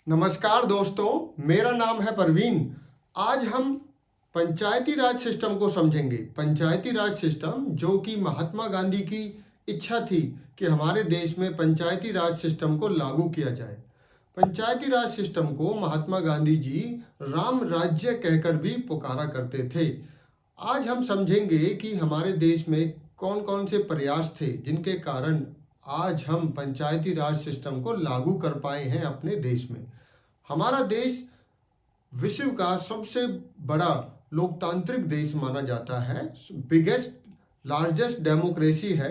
नमस्कार दोस्तों, मेरा नाम है परवीन। आज हम पंचायती राज सिस्टम को समझेंगे। पंचायती राज सिस्टम जो कि महात्मा गांधी की इच्छा थी कि हमारे देश में पंचायती राज सिस्टम को लागू किया जाए। पंचायती राज सिस्टम को महात्मा गांधी जी राम राज्य कहकर भी पुकारा करते थे। आज हम समझेंगे कि हमारे देश में कौन कौन से प्रयास थे जिनके कारण आज हम पंचायती राज सिस्टम को लागू कर पाए हैं अपने देश में। हमारा देश विश्व का सबसे बड़ा लोकतांत्रिक देश माना जाता है। बिगेस्ट लार्जेस्ट डेमोक्रेसी है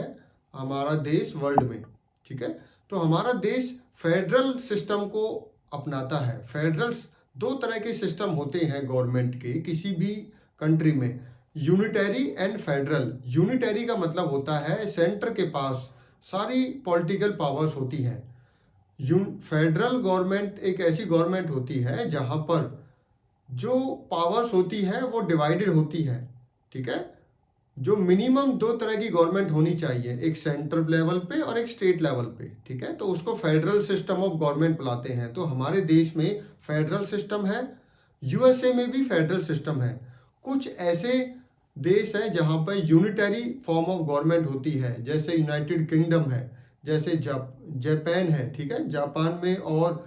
हमारा देश वर्ल्ड में। ठीक है, तो हमारा देश फेडरल सिस्टम को अपनाता है। फेडरल दो तरह के सिस्टम होते हैं गवर्नमेंट के किसी भी कंट्री में, यूनिटरी एंड फेडरल। यूनिटरी का मतलब होता है सेंटर के पास सारी पॉलिटिकल पावर्स होती हैं। फेडरल गवर्नमेंट एक ऐसी गवर्नमेंट होती है जहां पर जो पावर्स होती है वो डिवाइडेड होती है। ठीक है, जो मिनिमम दो तरह की गवर्नमेंट होनी चाहिए, एक सेंट्रल लेवल पे और एक स्टेट लेवल पे। ठीक है, तो उसको फेडरल सिस्टम ऑफ गवर्नमेंट बुलाते हैं। तो हमारे देश में फेडरल सिस्टम है, यूएसए में भी फेडरल सिस्टम है। कुछ ऐसे देश हैं जहां पर यूनिटरी फॉर्म ऑफ गवर्नमेंट होती है, जैसे यूनाइटेड किंगडम है, जैसे जापान है। ठीक है, जापान में और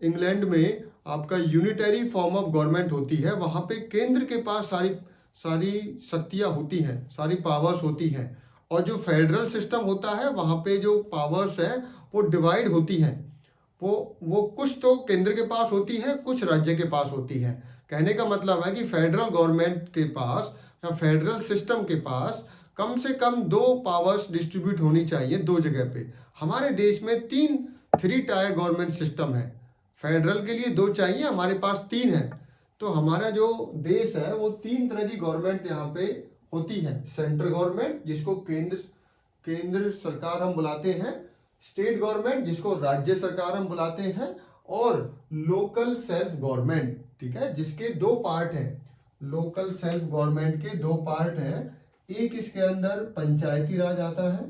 इंग्लैंड में आपका यूनिटरी फॉर्म ऑफ गवर्नमेंट होती है। वहां पे केंद्र के पास सारी सारी शक्तियां होती हैं, सारी पावर्स होती हैं। और जो फेडरल सिस्टम होता है वहां पे जो पावर्स है वो डिवाइड होती हैं। वो कुछ तो केंद्र के पास होती है, कुछ राज्य के पास होती है। कहने का मतलब है कि फेडरल गवर्नमेंट के पास या फेडरल सिस्टम के पास कम से कम दो पावर्स डिस्ट्रीब्यूट होनी चाहिए दो जगह पे। हमारे देश में थ्री टायर गवर्नमेंट सिस्टम है। फेडरल के लिए दो चाहिए, हमारे पास तीन है। तो हमारा जो देश है वो तीन तरह की गवर्नमेंट यहाँ पे होती है। सेंट्रल गवर्नमेंट जिसको केंद्र सरकार हम बुलाते हैं, स्टेट गवर्नमेंट जिसको राज्य सरकार हम बुलाते हैं, और लोकल सेल्फ गवर्नमेंट। ठीक है, जिसके दो पार्ट हैं। लोकल सेल्फ गवर्नमेंट के दो पार्ट हैं। एक इसके अंदर पंचायती राज आता है,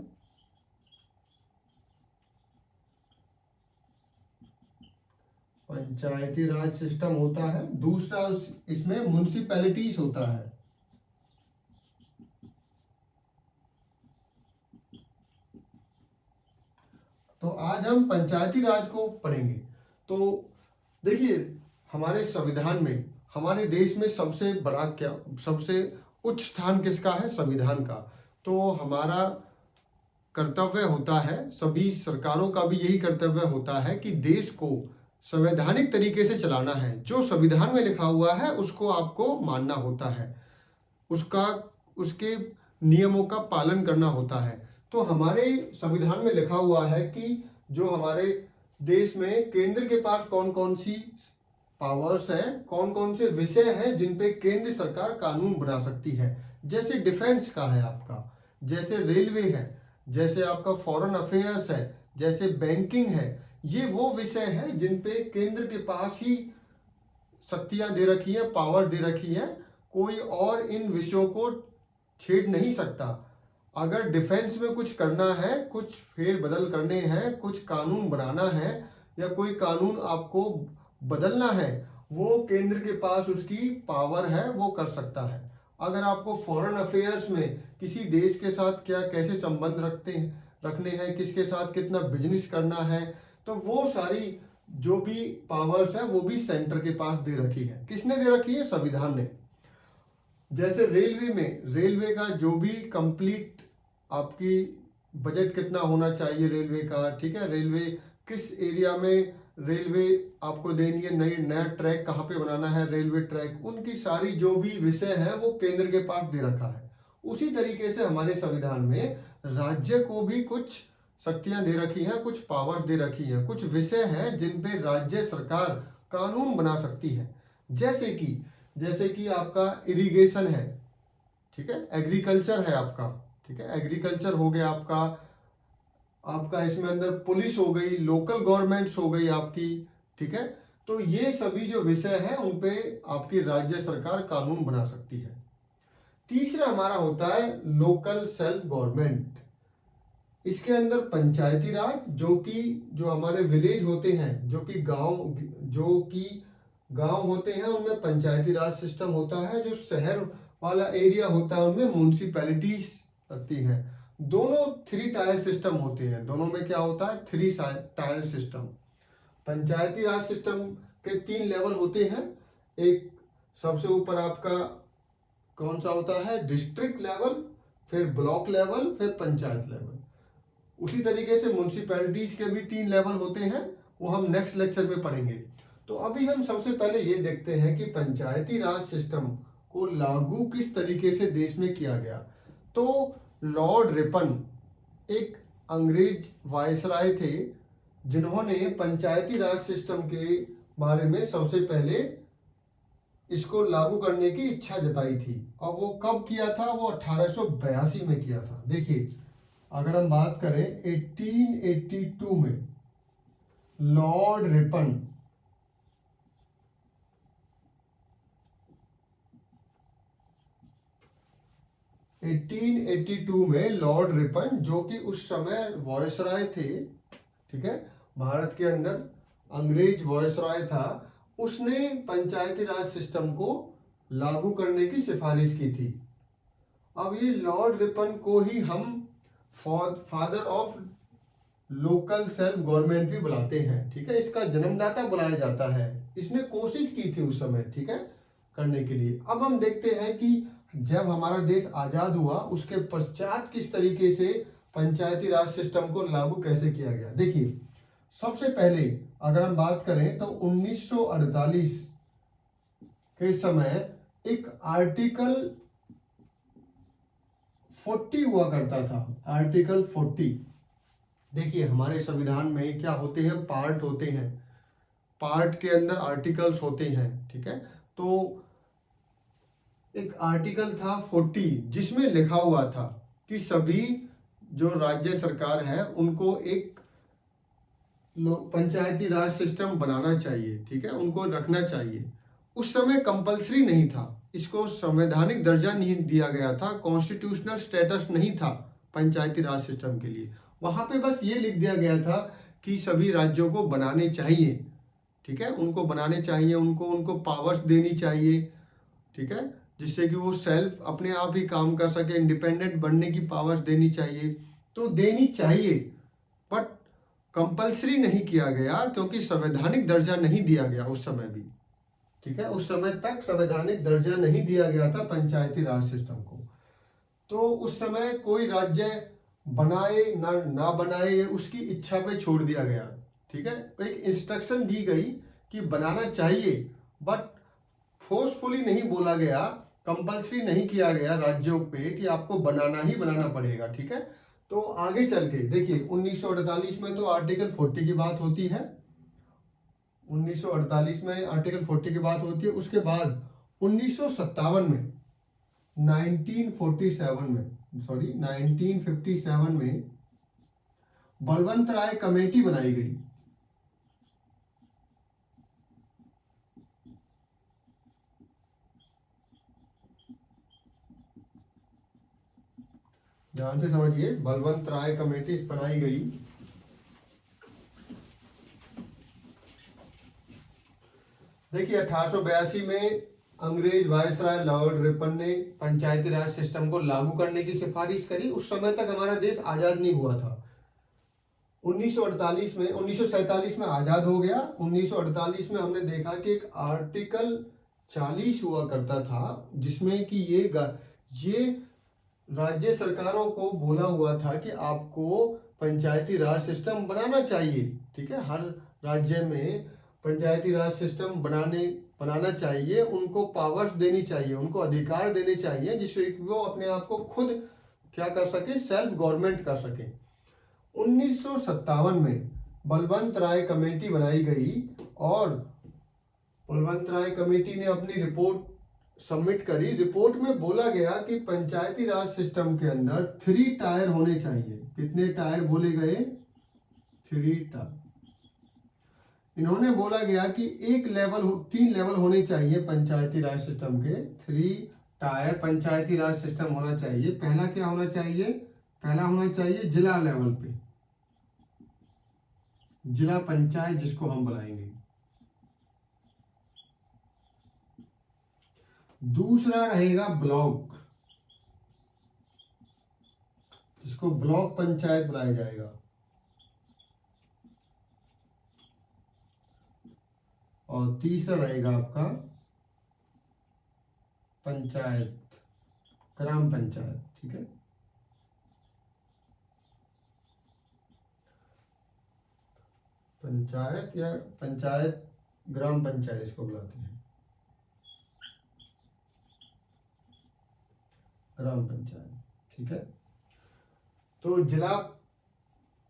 पंचायती राज सिस्टम होता है। दूसरा इसमें म्युनिसिपैलिटीज होता है। तो आज हम पंचायती राज को पढ़ेंगे। तो देखिए, हमारे संविधान में, हमारे देश में सबसे बड़ा क्या, सबसे उच्च स्थान किसका है? संविधान का। तो हमारा कर्तव्य होता है, सभी सरकारों का भी यही कर्तव्य होता है कि देश को संवैधानिक तरीके से चलाना है। जो संविधान में लिखा हुआ है उसको आपको मानना होता है, उसका उसके नियमों का पालन करना होता है। तो हमारे संविधान में लिखा हुआ है कि जो हमारे देश में केंद्र के पास कौन कौन सी पावर्स हैं, कौन कौन से विषय हैं जिन पे केंद्र सरकार कानून बना सकती है। जैसे डिफेंस का है आपका, जैसे रेलवे है, जैसे आपका फॉरेन अफेयर्स है, जैसे बैंकिंग है। ये वो विषय हैं जिन पे केंद्र के पास ही शक्तियां दे रखी है, पावर दे रखी है। कोई और इन विषयों को छेड़ नहीं सकता। अगर डिफेंस में कुछ करना है, कुछ फेर बदल करने हैं, कुछ कानून बनाना है या कोई कानून आपको बदलना है, वो केंद्र के पास उसकी पावर है, वो कर सकता है। अगर आपको फॉरेन अफेयर्स में किसी देश के साथ क्या कैसे संबंध रखने हैं, किसके साथ कितना बिजनेस करना है, तो वो सारी जो भी पावर्स है वो भी सेंटर के पास दे रखी है। किसने दे रखी है? संविधान ने। जैसे रेलवे में, रेलवे का जो भी कंप्लीट आपकी बजट कितना होना चाहिए रेलवे का। ठीक है, रेलवे किस एरिया में रेलवे आपको देनी है, नया ट्रैक कहाँ पे बनाना है, रेलवे ट्रैक, उनकी सारी जो भी विषय है वो केंद्र के पास दे रखा है। उसी तरीके से हमारे संविधान में राज्य को भी कुछ शक्तियां दे रखी हैं, कुछ पावर दे रखी हैं, कुछ विषय हैं जिन पे राज्य सरकार कानून बना सकती है। जैसे कि आपका इरिगेशन है। ठीक है, एग्रीकल्चर है आपका। ठीक है, एग्रीकल्चर हो गया आपका। आपका इसमें अंदर पुलिस हो गई, लोकल गवर्नमेंट्स हो गई आपकी। ठीक है, तो ये सभी जो विषय हैं उन पे आपकी राज्य सरकार कानून बना सकती है। तीसरा हमारा होता है लोकल सेल्फ गवर्नमेंट। इसके अंदर पंचायती राज, जो हमारे विलेज होते हैं, जो कि गांव होते हैं, उनमें पंचायती राज सिस्टम होता है। जो शहर वाला एरिया होता है उनमें म्युनिसिपैलिटीज लगती हैं। दोनों 3 टायर सिस्टम होते हैं। दोनों में क्या होता है? 3 टायर सिस्टम। पंचायती राज सिस्टम के 3 लेवल होते हैं। एक सबसे ऊपर आपका कौन सा होता है? डिस्ट्रिक्ट लेवल, फिर ब्लॉक लेवल, फिर पंचायत लेवल। उसी तरीके से म्युनिसिपैलिटीज के भी 3 लेवल होते हैं, वो हम नेक्स्ट लेक्चर में पढ़ेंगे। तो अभी हम सबसे पहले ये देखते हैं कि पंचायती राज सिस्टम को लागू किस तरीके से देश में किया गया। तो लॉर्ड रिपन एक अंग्रेज वायसराय थे, जिन्होंने पंचायती राज सिस्टम के बारे में सबसे पहले इसको लागू करने की इच्छा जताई थी। और वो कब किया था? वो 1882 में किया था। देखिए, अगर हम बात करें 1882 में लॉर्ड रिपन 1882 में लॉर्ड रिपन, जो कि उस समय वायसराय थे, ठीक है, भारत के अंदर अंग्रेज वायसराय था, उसने पंचायती राज सिस्टम को लागू करने की सिफारिश की थी। अब ये लॉर्ड रिपन को ही हम father of local self government भी बुलाते हैं, ठीक है। इसका जन्मदाता बुलाया जाता है। इसने कोशिश की थी उस समय, ठीक है, करने के लिए। अब हम देखते हैं कि जब हमारा देश आजाद हुआ उसके पश्चात किस तरीके से पंचायती राज सिस्टम को लागू कैसे किया गया। देखिए, सबसे पहले अगर हम बात करें तो 1948 के समय एक आर्टिकल 40 हुआ करता था। आर्टिकल 40। देखिए, हमारे संविधान में क्या होते हैं? पार्ट होते हैं। पार्ट के अंदर आर्टिकल्स होते हैं, ठीक है। तो एक आर्टिकल था 40, जिसमें लिखा हुआ था कि सभी जो राज्य सरकार है उनको एक पंचायती राज सिस्टम बनाना चाहिए, ठीक है, उनको रखना चाहिए। उस समय कंपलसरी नहीं था, इसको संवैधानिक दर्जा नहीं दिया गया था, कॉन्स्टिट्यूशनल स्टेटस नहीं था पंचायती राज सिस्टम के लिए। वहां पे बस ये लिख दिया गया था कि सभी राज्यों को बनाने चाहिए, ठीक है, उनको बनाने चाहिए, उनको पावर्स देनी चाहिए, ठीक है, जिससे कि वो सेल्फ अपने आप ही काम कर सके, इंडिपेंडेंट बनने की पावर्स देनी चाहिए। तो देनी चाहिए, बट कंपलसरी नहीं किया गया, क्योंकि संवैधानिक दर्जा नहीं दिया गया उस समय भी, ठीक है। उस समय तक संवैधानिक दर्जा नहीं दिया गया था पंचायती राज सिस्टम को। तो उस समय कोई राज्य बनाए ना बनाए, उसकी इच्छा पे छोड़ दिया गया, ठीक है। एक इंस्ट्रक्शन दी गई कि बनाना चाहिए, बट फोर्सफुली नहीं बोला गया, कंपलसरी नहीं किया गया राज्यों पे कि आपको बनाना ही बनाना पड़ेगा, ठीक है। तो आगे चल के देखिए, 1948 में तो आर्टिकल 40 की बात होती है। 1948 में आर्टिकल 40 की बात होती है। उसके बाद 1957 में 1957 में बलवंत राय कमेटी बनाई गई। ध्यान से समझिए, बलवंत राय कमेटी बनाई गई। देखिए, 1882 में अंग्रेज वायसराय लॉर्ड रिपन ने पंचायती राज सिस्टम को लागू करने की सिफारिश करी। उस समय तक हमारा देश आजाद नहीं हुआ था। 1947 में आजाद हो गया। 1948 में हमने देखा कि एक आर्टिकल 40 हुआ करता था, जिसमें कि ये राज्य सरकारों को बोला हुआ था कि आपको पंचायती राज सिस्टम बनाना चाहिए, ठीक है। हर राज्य में पंचायती राज सिस्टम बनाना चाहिए, उनको पावर्स देनी चाहिए, उनको अधिकार देने चाहिए, जिससे वो अपने आप को खुद क्या कर सके? सेल्फ गवर्नमेंट कर सके। 1957 में बलवंत राय कमेटी बनाई गई और बलवंत राय कमेटी ने अपनी रिपोर्ट सबमिट करी। रिपोर्ट में बोला गया कि पंचायती राज सिस्टम के अंदर 3 टायर होने चाहिए। कितने टायर बोले गए? 3 टायर। इन्होंने बोला गया कि 3 लेवल होने चाहिए पंचायती राज सिस्टम के। 3 टायर पंचायती राज सिस्टम होना चाहिए। पहला क्या होना चाहिए? पहला होना चाहिए जिला लेवल पे, जिला पंचायत जिसको हम बुलाएंगे। दूसरा रहेगा ब्लॉक, जिसको ब्लॉक पंचायत बुलाया जाएगा। और तीसरा रहेगा आपका पंचायत, ग्राम पंचायत। ठीक है, पंचायत या पंचायत, ग्राम पंचायत इसको बुलाते हैं, ग्राम पंचायत। ठीक है, तो जिला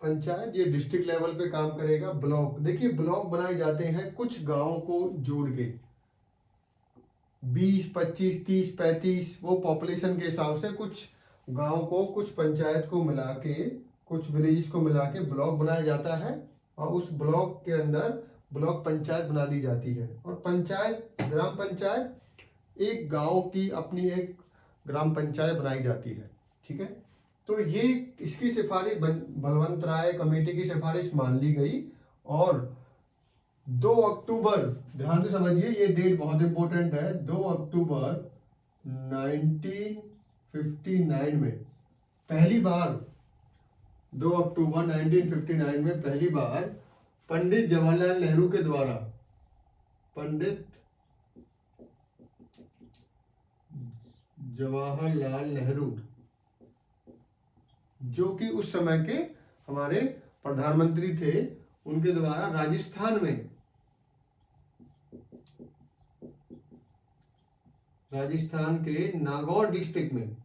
पंचायत ये डिस्ट्रिक्ट लेवल पे काम करेगा। ब्लॉक, देखिए ब्लॉक बनाए जाते हैं कुछ गांवों को जोड़ के, 20, 25, 30, 35 वो पॉपुलेशन के हिसाब से कुछ गांव को, कुछ पंचायत को मिला के, कुछ विलेज को मिला के ब्लॉक बनाया जाता है और उस ब्लॉक के अंदर ब्लॉक पंचायत बना दी जाती है। और पंचायत, ग्राम पंचायत एक गांव की अपनी एक ग्राम पंचायत बनाई जाती है। ठीक है, तो ये इसकी सिफारिश बलवंत राय कमेटी की सिफारिश मान ली गई और 2 अक्टूबर, ध्यान से समझिए ये डेट बहुत इंपॉर्टेंट है, 2 अक्टूबर 1959 में पहली बार, 2 अक्टूबर 1959 में पहली बार पंडित जवाहरलाल नेहरू के द्वारा, पंडित जवाहरलाल नेहरू जो कि उस समय के हमारे प्रधानमंत्री थे, उनके द्वारा राजस्थान में, राजस्थान के नागौर डिस्ट्रिक्ट में,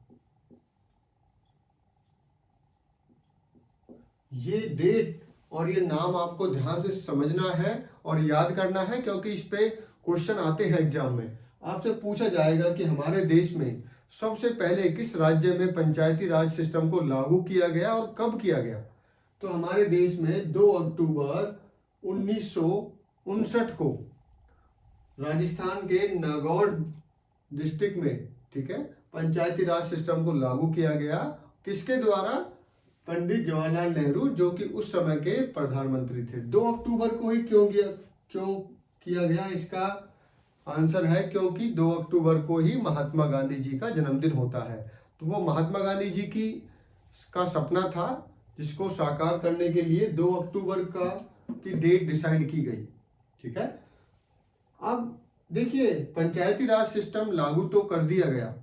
ये डेट और ये नाम आपको ध्यान से समझना है और याद करना है, क्योंकि इस पे क्वेश्चन आते हैं एग्जाम में। आपसे पूछा जाएगा कि हमारे देश में सबसे पहले किस राज्य में पंचायती राज सिस्टम को लागू किया गया और कब किया गया। तो हमारे देश में 2 अक्टूबर 1959 को राजस्थान के नागौर डिस्ट्रिक्ट में, ठीक है, पंचायती राज सिस्टम को लागू किया गया। किसके द्वारा? पंडित जवाहरलाल नेहरू जो कि उस समय के प्रधानमंत्री थे। 2 अक्टूबर को ही क्यों किया गया? इसका आंसर है क्योंकि 2 अक्टूबर को ही महात्मा गांधी जी का जन्मदिन होता है। तो वो महात्मा गांधी जी का सपना था जिसको साकार करने के लिए 2 अक्टूबर की डेट डिसाइड की गई। ठीक है, अब देखिए पंचायती राज सिस्टम लागू तो कर दिया गया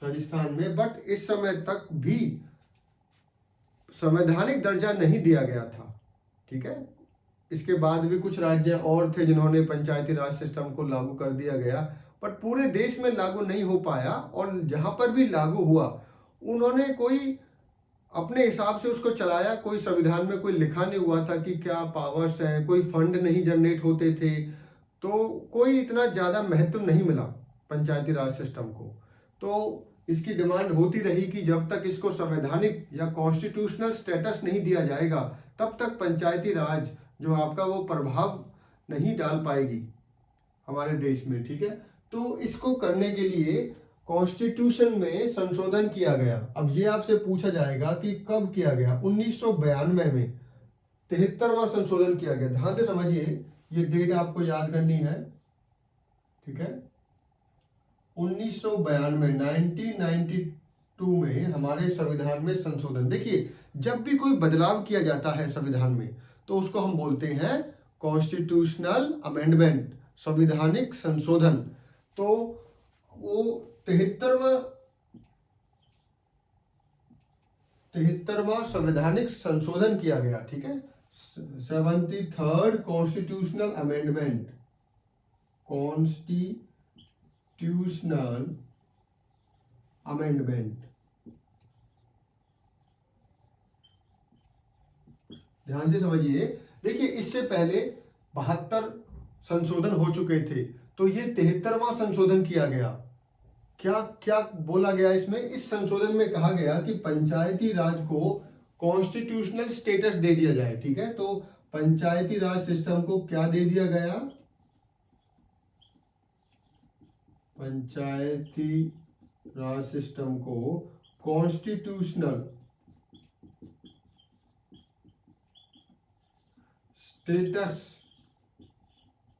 राजस्थान में, बट इस समय तक भी संवैधानिक दर्जा नहीं दिया गया था। ठीक है, इसके बाद भी कुछ राज्य और थे जिन्होंने पंचायती राज सिस्टम को लागू कर दिया गया, बट पूरे देश में लागू नहीं हो पाया। और जहां पर भी लागू हुआ उन्होंने कोई अपने हिसाब से उसको चलाया, कोई संविधान में कोई लिखा नहीं हुआ था कि क्या पावर्स हैं, कोई फंड नहीं जनरेट होते थे, तो कोई इतना ज़्यादा महत्व नहीं मिला पंचायती राज सिस्टम को। तो इसकी डिमांड होती रही कि जब तक इसको संवैधानिक या कॉन्स्टिट्यूशनल स्टेटस नहीं दिया जाएगा तब तक पंचायती राज जो आपका वो प्रभाव नहीं डाल पाएगी हमारे देश में। ठीक है, तो इसको करने के लिए कॉन्स्टिट्यूशन में संशोधन किया गया। अब ये आपसे पूछा जाएगा कि कब किया गया? 1992 में 73वां संशोधन किया गया। ध्यान से समझिए, ये डेट आपको याद करनी है। ठीक है, 1992 1992 में हमारे संविधान में संशोधन। देखिए जब भी कोई बदलाव किया जाता है संविधान में तो उसको हम बोलते हैं कॉन्स्टिट्यूशनल अमेंडमेंट, संविधानिक संशोधन। तो वो 73वां संवैधानिक संशोधन किया गया। ठीक है, 73rd constitutional amendment, constitutional amendment. ध्यान से समझिए, देखिए इससे पहले 72 संशोधन हो चुके थे, तो ये 73वां संशोधन किया गया। क्या क्या बोला गया इसमें? इस संशोधन में कहा गया कि पंचायती राज को कॉन्स्टिट्यूशनल स्टेटस दे दिया जाए। ठीक है, तो पंचायती राज सिस्टम को क्या दे दिया गया? पंचायती राज सिस्टम को कॉन्स्टिट्यूशनल स्टेटस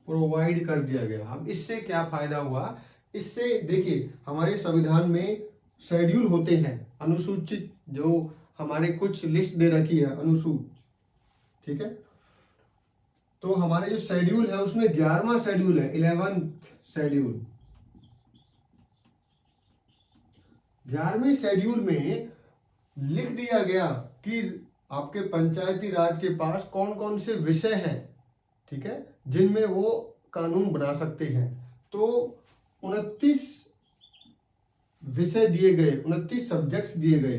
प्रोवाइड कर दिया गया। अब इससे क्या फायदा हुआ, इससे देखिए हमारे संविधान में शेड्यूल होते हैं, अनुसूचित, जो हमारे कुछ लिस्ट दे रखी है अनुसूचित, ठीक है। तो हमारे जो शेड्यूल है उसमें 11वां शेड्यूल है, 11th शेड्यूल। 11वें शेड्यूल में लिख दिया गया कि आपके पंचायती राज के पास कौन कौन से विषय हैं, ठीक है, जिनमें वो कानून बना सकते हैं। तो 29 विषय दिए गए, 29 सब्जेक्ट्स दिए गए,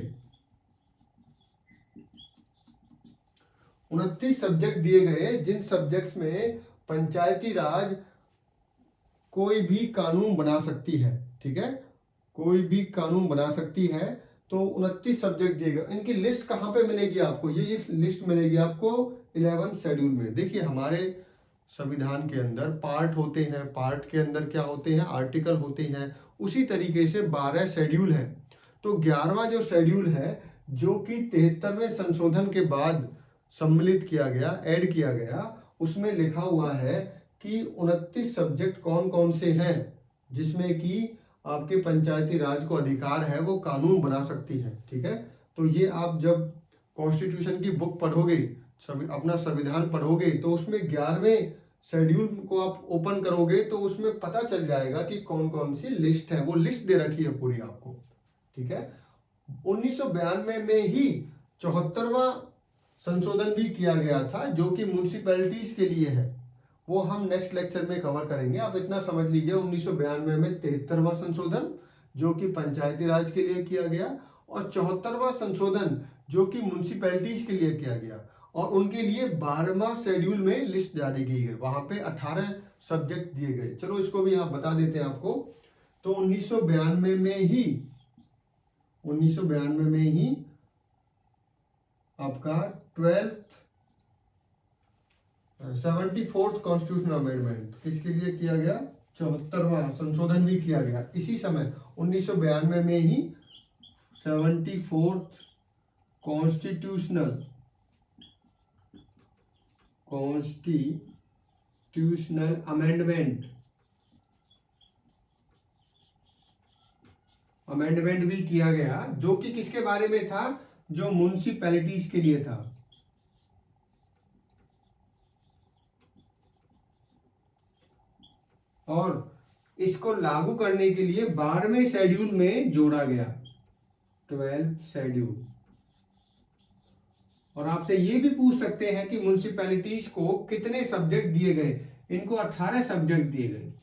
29 सब्जेक्ट दिए गए, जिन सब्जेक्ट्स में पंचायती राज कोई भी कानून बना सकती है, ठीक है, कोई भी कानून बना सकती है। तो 29 सब्जेक्ट दिए गए। इनकी लिस्ट कहाँ पे मिलेगी आपको, ये लिस्ट मिलेगी आपको 11 शेड्यूल में। देखिए हमारे संविधान के अंदर पार्ट होते हैं, पार्ट के अंदर क्या होते हैं, आर्टिकल होते हैं। उसी तरीके से 12 शेड्यूल है। तो 11वां जो शेड्यूल है, जो कि 73वें संशोधन के बाद सम्मिलित किया गया, ऐड किया गया, उसमें लिखा हुआ है कि 29 सब्जेक्ट कौन कौन से हैं जिसमें कि आपके पंचायती राज को अधिकार है, वो कानून बना सकती है, ठीक है। तो ये आप जब कॉन्स्टिट्यूशन की बुक पढ़ोगे, अपना संविधान पढ़ोगे, तो उसमें 11वें शेड्यूल को आप ओपन करोगे तो उसमें पता चल जाएगा कि कौन कौन सी लिस्ट है, वो लिस्ट दे रखी है पूरी आपको, ठीक है। 1992 में ही 74वां संशोधन भी किया गया था, जो कि म्यूनिसिपैलिटीज के लिए है। वो हम नेक्स्ट लेक्चर में कवर करेंगे। आप इतना समझ लीजिए, 1992 में 73वां संशोधन जो कि पंचायती राज के लिए किया गया, और 74वां संशोधन जो कि म्यूनिसिपैलिटीज के लिए किया गया, और उनके लिए 12वां शेड्यूल में लिस्ट जारी की गई। वहां पे 18 सब्जेक्ट दिए गए। चलो इसको भी यहाँ बता देते हैं आपको। तो 1992 में ही आपका 74th कॉन्स्टिट्यूशनल अमेंडमेंट किसके लिए किया गया, 74वां संशोधन भी किया गया इसी समय 1992 में ही। 74th कॉन्स्टिट्यूशनल अमेंडमेंट भी किया गया, जो कि किसके बारे में था, जो म्युनिसिपैलिटीज के लिए था। और इसको लागू करने के लिए 12वें शेड्यूल में जोड़ा गया, 12th शेड्यूल। और आपसे ये भी पूछ सकते हैं कि म्युनिसिपैलिटीज को कितने सब्जेक्ट दिए गए। इनको 18 सब्जेक्ट दिए गए,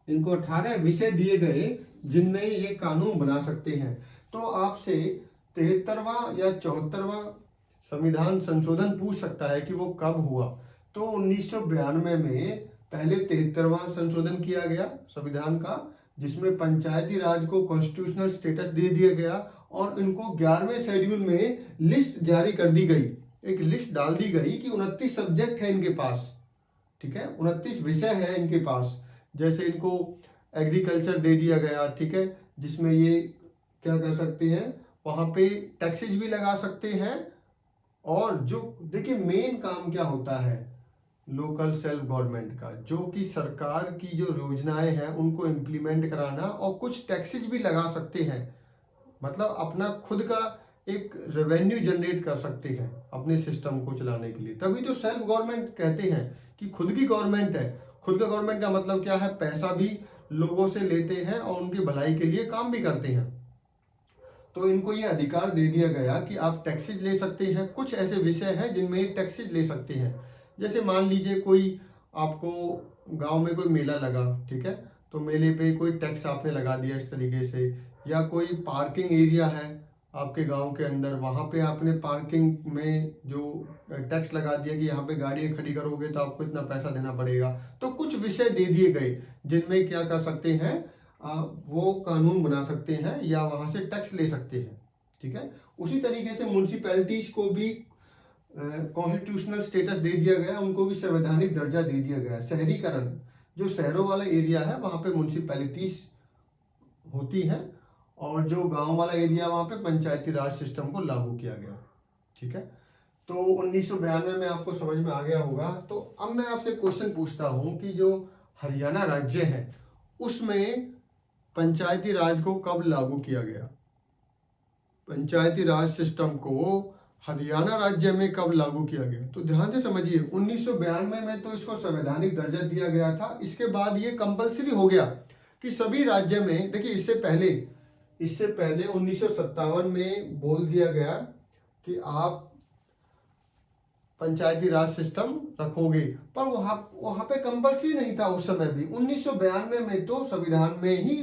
इनको 18 विषय दिए गए जिनमें ये कानून बना सकते हैं। तो आपसे 73वां या 74वां संविधान संशोधन पूछ सकता है कि वो कब हुआ। तो 1992 में पहले 73वां संशोधन किया गया संविधान का, जिसमें पंचायती राज को कॉन्स्टिट्यूशनल स्टेटस दे दिया गया, और इनको 11वें शेड्यूल में लिस्ट जारी कर दी गई, एक लिस्ट डाल दी गई कि 29 सब्जेक्ट है इनके पास, ठीक है, 29 विषय है इनके पास। जैसे इनको एग्रीकल्चर दे दिया गया, ठीक है, जिसमें ये क्या कर सकते हैं, वहां पे टैक्सेस भी लगा सकते हैं। और जो देखिए मेन काम क्या होता है लोकल सेल्फ गवर्नमेंट का, जो कि सरकार की जो योजनाएं हैं उनको इम्प्लीमेंट कराना, और कुछ टैक्सेस भी लगा सकते हैं, मतलब अपना खुद का एक रेवेन्यू जनरेट कर सकते हैं अपने सिस्टम को चलाने के लिए। तभी तो सेल्फ गवर्नमेंट कहते हैं कि खुद की गवर्नमेंट है। खुद का गवर्नमेंट का मतलब क्या है, पैसा भी लोगों से लेते हैं और उनकी भलाई के लिए काम भी करते हैं। तो इनको ये अधिकार दे दिया गया कि आप टैक्सेस ले सकते हैं। कुछ ऐसे विषय हैं जिनमें टैक्सेस ले सकते हैं। जैसे मान लीजिए कोई आपको गांव में कोई मेला लगा, ठीक है, तो मेले पे कोई टैक्स आपने लगा दिया इस तरीके से, या कोई पार्किंग एरिया है आपके गांव के अंदर, वहां पे आपने पार्किंग में जो टैक्स लगा दिया कि यहाँ पे गाड़ियां खड़ी करोगे तो आपको इतना पैसा देना पड़ेगा। तो कुछ विषय दे दिए गए जिनमें क्या कर सकते हैं, वो कानून बना सकते हैं या वहां से टैक्स ले सकते हैं, ठीक है। उसी तरीके से म्युनिसिपैलिटीज को भी कॉन्स्टिट्यूशनल स्टेटस दे दिया गया, उनको भी संवैधानिक दर्जा दे दिया गया। शहरीकरण, जो शहरों वाला एरिया है वहां पे म्युनिसिपैलिटीज होती है, और जो गांव वाला एरिया वहां पे पंचायती राज सिस्टम को लागू किया गया, ठीक है। तो 1992 में आपको समझ में आ गया होगा। तो अब मैं आपसे क्वेश्चन पूछता हूं कि जो हरियाणा राज्य है उसमें पंचायती राज को कब लागू किया गया? पंचायती राज सिस्टम को हरियाणा राज्य में कब लागू किया गया? तो ध्यान से समझिए, 1992 में तो इसको संवैधानिक दर्जा दिया गया था। इसके बाद ये कंपलसरी हो गया कि सभी राज्य में, देखिए इससे पहले 1957 में बोल दिया गया कि आप पंचायती राज सिस्टम रखोगे, पर वहां पे कंपलसरी नहीं था उस समय भी। 1992 में तो संविधान में ही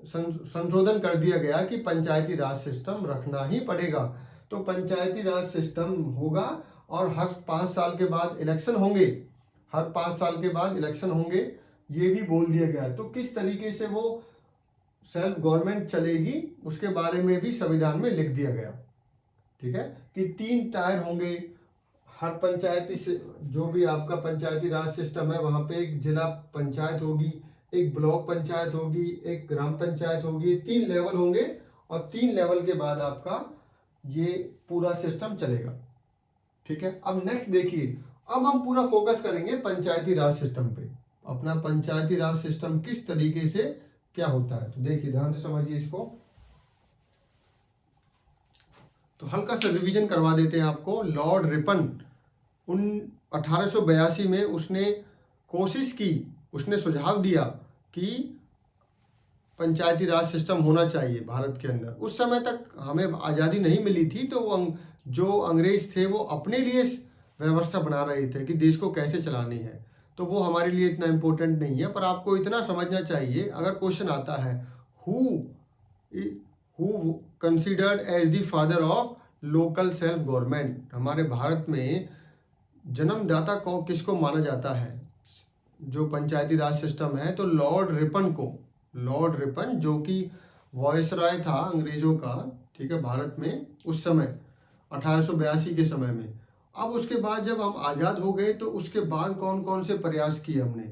संशोधन कर दिया गया कि पंचायती राज सिस्टम रखना ही पड़ेगा। तो पंचायती राज सिस्टम होगा और हर 5 साल के बाद इलेक्शन होंगे, हर 5 साल के बाद इलेक्शन होंगे, ये भी बोल दिया गया। तो किस तरीके से वो सेल्फ गवर्नमेंट चलेगी उसके बारे में भी संविधान में लिख दिया गया, ठीक है, कि 3 टायर होंगे हर पंचायती से, जो भी आपका पंचायती राज सिस्टम है वहां पे एक जिला पंचायत होगी, एक ब्लॉक पंचायत होगी, एक ग्राम पंचायत होगी, 3 लेवल होंगे और 3 लेवल के बाद आपका ये पूरा सिस्टम चलेगा, ठीक है। अब नेक्स्ट देखिए, अब हम पूरा फोकस करेंगे पंचायती राज सिस्टम पे, अपना पंचायती राज सिस्टम किस तरीके से क्या होता है। तो देखिए ध्यान से समझिए इसको। तो हल्का सा रिवीजन करवा देते हैं आपको। लॉर्ड रिपन 1882 में उसने कोशिश की, उसने सुझाव दिया कि पंचायती राज सिस्टम होना चाहिए भारत के अंदर। उस समय तक हमें आज़ादी नहीं मिली थी, तो वो जो अंग्रेज थे वो अपने लिए व्यवस्था बना रहे थे कि देश को कैसे चलानी है, तो वो हमारे लिए इतना इम्पोर्टेंट नहीं है। पर आपको इतना समझना चाहिए, अगर क्वेश्चन आता है who considered as the father of local self government, हमारे भारत में जन्मदाता को किसको माना जाता है जो पंचायती राज सिस्टम है? तो लॉर्ड रिपन को, लॉर्ड रिपन जो कि वॉयसराय था अंग्रेजों का, ठीक है, भारत में उस समय 1882 के समय में। अब उसके बाद जब हम आज़ाद हो गए तो उसके बाद कौन कौन से प्रयास किए हमने?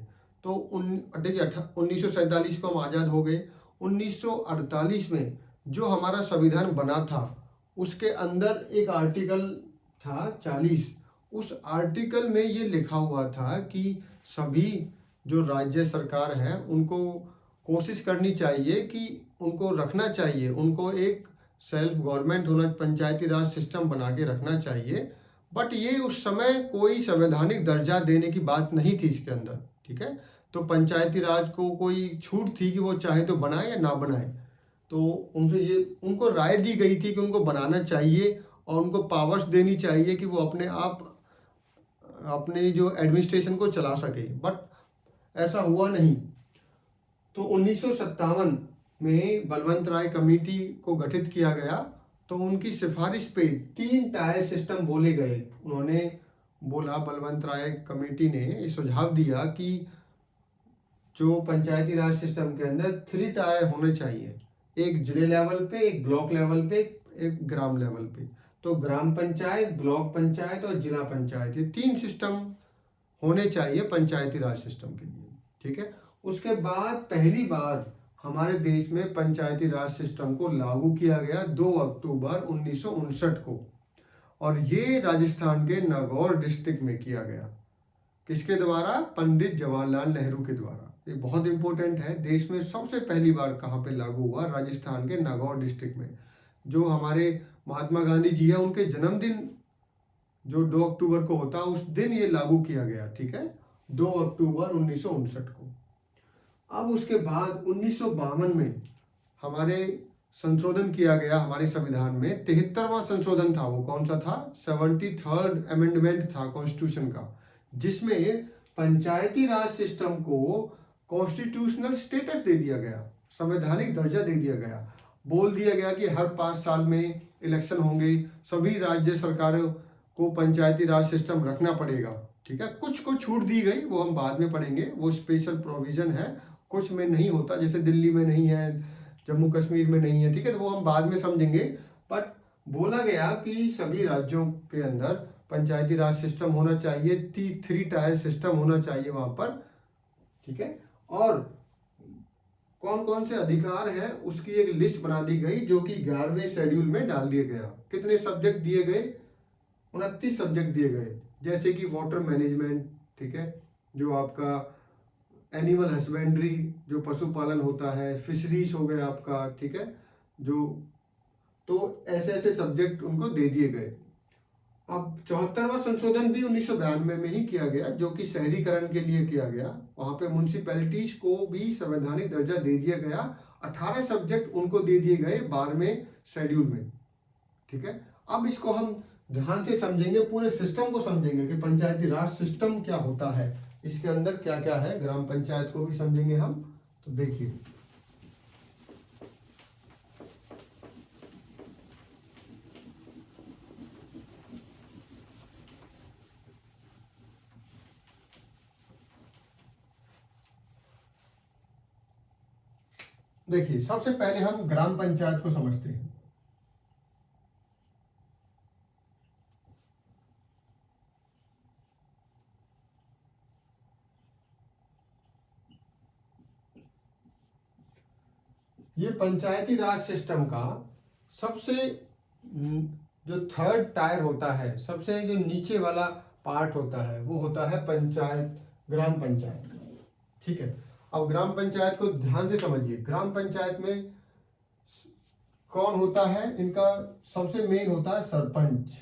तो देखिए 1947 को हम आज़ाद हो गए। 1948 में जो हमारा संविधान बना था उसके अंदर एक आर्टिकल था 40। उस आर्टिकल में ये लिखा हुआ था कि सभी जो राज्य सरकार है उनको कोशिश करनी चाहिए कि उनको रखना चाहिए, उनको एक सेल्फ गवर्नमेंट होना, पंचायती राज सिस्टम बना के रखना चाहिए। बट ये उस समय कोई संवैधानिक दर्जा देने की बात नहीं थी इसके अंदर, ठीक है। तो पंचायती राज को कोई छूट थी कि वो चाहे तो बनाए या ना बनाए। तो उनको राय दी गई थी कि उनको बनाना चाहिए और उनको पावर्स देनी चाहिए कि वो अपने आप अपने जो एडमिनिस्ट्रेशन को चला सके। बट ऐसा हुआ नहीं। तो 1957 में बलवंत राय कमेटी को गठित किया गया। तो उनकी सिफारिश पे 3 टायर सिस्टम बोले गए। उन्होंने बोला, बलवंत राय कमेटी ने ये सुझाव दिया कि जो पंचायती राज सिस्टम के अंदर 3 टायर होने चाहिए, एक जिले लेवल पे, एक ब्लॉक लेवल पे, एक ग्राम लेवल पे। तो ग्राम पंचायत, ब्लॉक पंचायत और जिला पंचायत, ये 3 सिस्टम होने चाहिए पंचायती राज सिस्टम के लिए, ठीक है। उसके बाद पहली बार हमारे देश में पंचायती राज सिस्टम को लागू किया गया 2 अक्टूबर 1959 को, और ये राजस्थान के नागौर डिस्ट्रिक्ट में किया गया। किसके द्वारा? पंडित जवाहरलाल नेहरू के द्वारा। ये बहुत इंपॉर्टेंट है। देश में सबसे पहली बार कहाँ पे लागू हुआ? राजस्थान के नागौर डिस्ट्रिक्ट में। जो हमारे महात्मा गांधी जी है उनके जन्मदिन जो 2 अक्टूबर को होता है उस दिन ये लागू किया गया, ठीक है, 2 अक्टूबर 1959 को। अब उसके बाद 1952 में हमारे संशोधन किया गया हमारे संविधान में, 73वां संशोधन था। वो कौन सा था? 73rd अमेंडमेंट था कॉन्स्टिट्यूशन का, जिसमें पंचायती राज सिस्टम को कॉन्स्टिट्यूशनल स्टेटस दे दिया गया, संवैधानिक दर्जा दे दिया गया। बोल दिया गया कि हर 5 साल में इलेक्शन होंगे, सभी राज्य सरकारों को पंचायती राज सिस्टम रखना पड़ेगा, ठीक है। कुछ को छूट दी गई, वो हम बाद में पढ़ेंगे, वो स्पेशल प्रोविजन है, कुछ में नहीं होता, जैसे दिल्ली में नहीं है, जम्मू कश्मीर में नहीं है, ठीक है, तो वो हम बाद में समझेंगे। बट बोला गया कि सभी राज्यों के अंदर पंचायती राज सिस्टम होना चाहिए, 3 टायर सिस्टम होना चाहिए वहां पर, ठीक है। और कौन कौन से अधिकार हैं उसकी एक लिस्ट बना दी गई, जो कि 11वें शेड्यूल में डाल दिया गया। कितने सब्जेक्ट दिए गए? 29 सब्जेक्ट दिए गए, जैसे कि वाटर मैनेजमेंट, ठीक है, जो आपका एनिमल हस्बेंड्री, जो पशुपालन होता है, फिशरीज हो गया आपका, ठीक है, जो तो ऐसे ऐसे सब्जेक्ट उनको दे दिए गए। अब 74वां संशोधन भी 1992 में ही किया गया, जो कि शहरीकरण के लिए किया गया। वहां पे म्यूनिसिपैलिटीज को भी संवैधानिक दर्जा दे दिया गया। 18 सब्जेक्ट उनको दे दिए गए 12वें शेड्यूल में, ठीक है। अब इसको हम ध्यान से समझेंगे, पूरे सिस्टम को समझेंगे कि पंचायती राज सिस्टम क्या होता है, इसके अंदर क्या क्या है, ग्राम पंचायत को भी समझेंगे हम। तो देखिए, देखिए सबसे पहले हम ग्राम पंचायत को समझते हैं। ये पंचायती राज सिस्टम का सबसे जो थर्ड टायर होता है, सबसे जो नीचे वाला पार्ट होता है, वो होता है पंचायत, ग्राम पंचायत का, ठीक है। अब ग्राम पंचायत को ध्यान से समझिए। ग्राम पंचायत में कौन होता है, इनका सबसे मेन होता है सरपंच,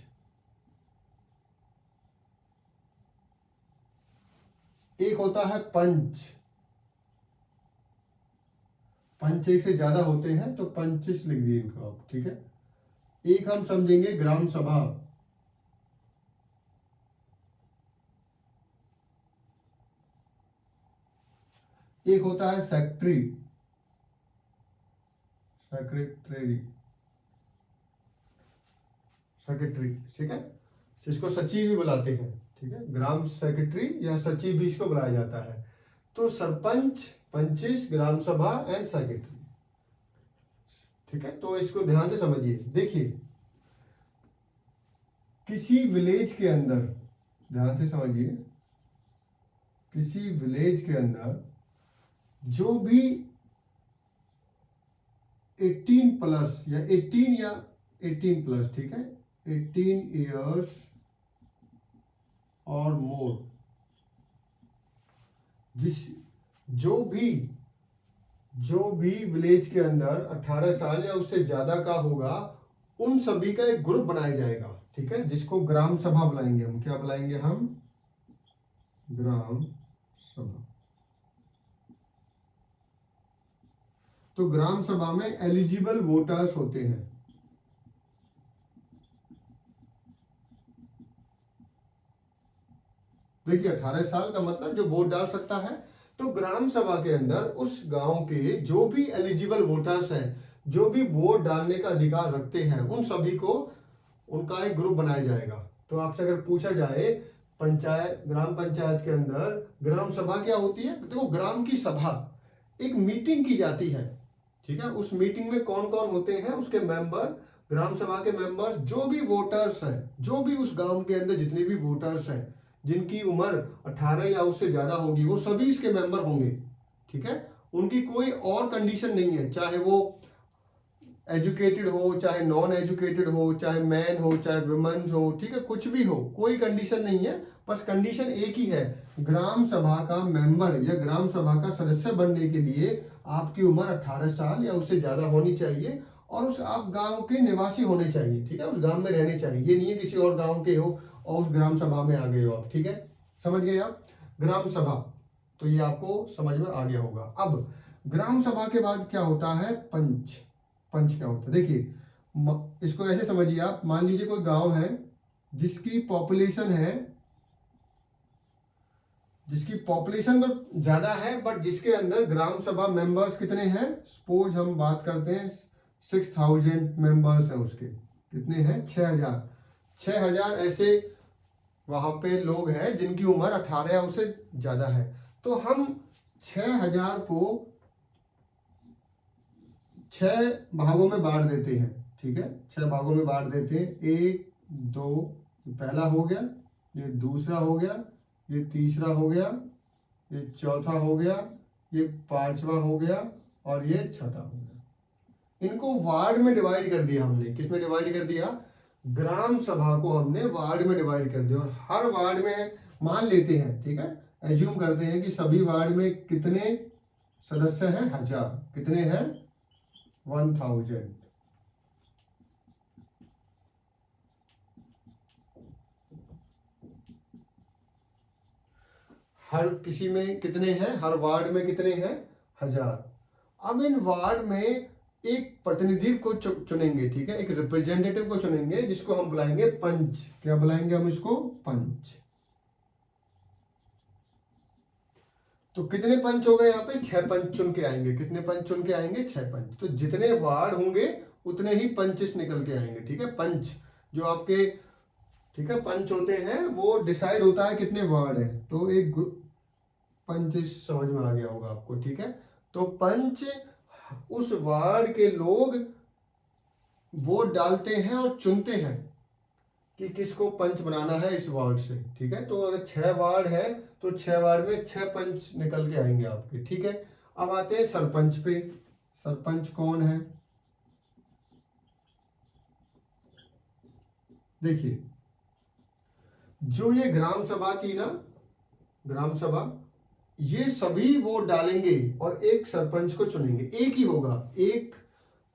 एक होता है पंच, पंच एक से ज्यादा होते हैं तो 25 लिख दिए इनको आप, ठीक है। एक हम समझेंगे ग्राम सभा, एक होता है सेक्रेटरी, सेक्रेटरी, सेक्रेटरी, ठीक है, इसको सचिव भी बुलाते हैं, ठीक है, ग्राम सेक्रेटरी या सचिव भी इसको बुलाया जाता है। तो सरपंच, पंचिस, ग्राम सभा एंड सेक्रेटरी, ठीक है। तो इसको ध्यान से समझिए। देखिए, किसी विलेज के अंदर, ध्यान से समझिए, किसी विलेज के अंदर जो भी 18 प्लस या 18 या 18 प्लस, ठीक है, 18 इयर्स और मोर, जिस जो भी विलेज के अंदर 18 साल या उससे ज्यादा का होगा, उन सभी का एक ग्रुप बनाया जाएगा, ठीक है, जिसको ग्राम सभा बुलाएंगे हम। क्या बुलाएंगे हम? ग्राम सभा। तो ग्राम सभा में एलिजिबल वोटर्स होते हैं, देखिए 18 साल का मतलब जो वोट डाल सकता है। तो ग्राम सभा के अंदर उस गांव के जो भी एलिजिबल वोटर्स हैं, जो भी वोट डालने का अधिकार रखते हैं, उन सभी को, उनका एक ग्रुप बनाया जाएगा। तो आपसे अगर पूछा जाए पंचायत, ग्राम पंचायत के अंदर ग्राम सभा क्या होती है, देखो ग्राम की सभा, एक मीटिंग की जाती है, ठीक है। उस मीटिंग में कौन कौन होते हैं, उसके मेंबर, ग्राम सभा के मेंबर्स, जो भी वोटर्स हैं, जो भी उस गांव के अंदर जितने भी वोटर्स हैं जिनकी उम्र 18 या उससे ज्यादा होगी, वो सभी इसके मेंबर होंगे, ठीक है। उनकी कोई और कंडीशन नहीं है, चाहे वो एजुकेटेड हो, चाहे नॉन एजुकेटेड हो, चाहे मैन हो, चाहे वुमेन हो, ठीक है, कुछ भी हो, कोई कंडीशन नहीं है। बस कंडीशन एक ही है, ग्राम सभा का मेंबर या ग्राम सभा का सदस्य बनने के लिए आपकी उम्र 18 साल या उससे ज्यादा होनी चाहिए और उस आप गांव के निवासी होने चाहिए, ठीक है, उस गांव में रहने चाहिए। ये नहीं है किसी और गांव के हो और उस ग्राम सभा में आ गए हो आप, ठीक है, समझ गए आप ग्राम सभा। तो ये आपको समझ में आ गया होगा। अब ग्राम सभा के बाद क्या होता है, पंच। पंच क्या होता है, देखिए इसको ऐसे समझिए आप, मान लीजिए कोई गांव है जिसकी पॉपुलेशन है, जिसकी पॉपुलेशन तो ज्यादा है, बट जिसके अंदर ग्राम सभा मेंबर्स कितने हैं, सपोज हम बात करते हैं 6000 मेंबर्स हैं उसके, कितने हैं, 6000 ऐसे वहां पे लोग हैं जिनकी उम्र 18 या उससे ज्यादा है। तो हम 6000 को 6 भागों में बांट देते हैं, ठीक है, 6 भागों में बांट देते हैं, 1 2, पहला हो गया, ये दूसरा हो गया, ये तीसरा हो गया, ये चौथा हो गया, ये पांचवा हो गया और ये छठा हो गया। इनको वार्ड में डिवाइड कर दिया हमने, किस में डिवाइड कर दिया, ग्राम सभा को हमने वार्ड में डिवाइड कर दिया और हर वार्ड में मान लेते हैं, ठीक है, एज्यूम करते हैं कि सभी वार्ड में कितने सदस्य हैं, 1000। कितने हैं, 1000। हर किसी में कितने हैं, हर वार्ड में कितने हैं, 1000। अब इन वार्ड में एक प्रतिनिधि को चुनेंगे, ठीक है, एक रिप्रेजेंटेटिव को चुनेंगे जिसको हम बुलाएंगे पंच। क्या बुलाएंगे हम इसको, पंच। तो कितने पंच हो गए यहाँ पे, 6 पंच चुन के आएंगे। कितने पंच चुन के आएंगे, 6 पंच। तो जितने वार्ड होंगे उतने ही पंचेस निकल के आएंगे, ठीक है। पंच जो आपके, ठीक है, पंच होते हैं वो डिसाइड होता है कितने वार्ड है। तो एक पंच समझ में आ गया होगा आपको, ठीक है। तो पंच उस वार्ड के लोग वोट डालते हैं और चुनते हैं कि किसको पंच बनाना है इस वार्ड से, ठीक है। तो अगर 6 वार्ड है तो 6 वार्ड में 6 पंच निकल के आएंगे आपके, ठीक है। अब आते हैं सरपंच पे। सरपंच कौन है, देखिए, जो ये ग्राम सभा थी ना, ग्राम सभा, ये सभी वोट डालेंगे और एक सरपंच को चुनेंगे। एक ही होगा, एक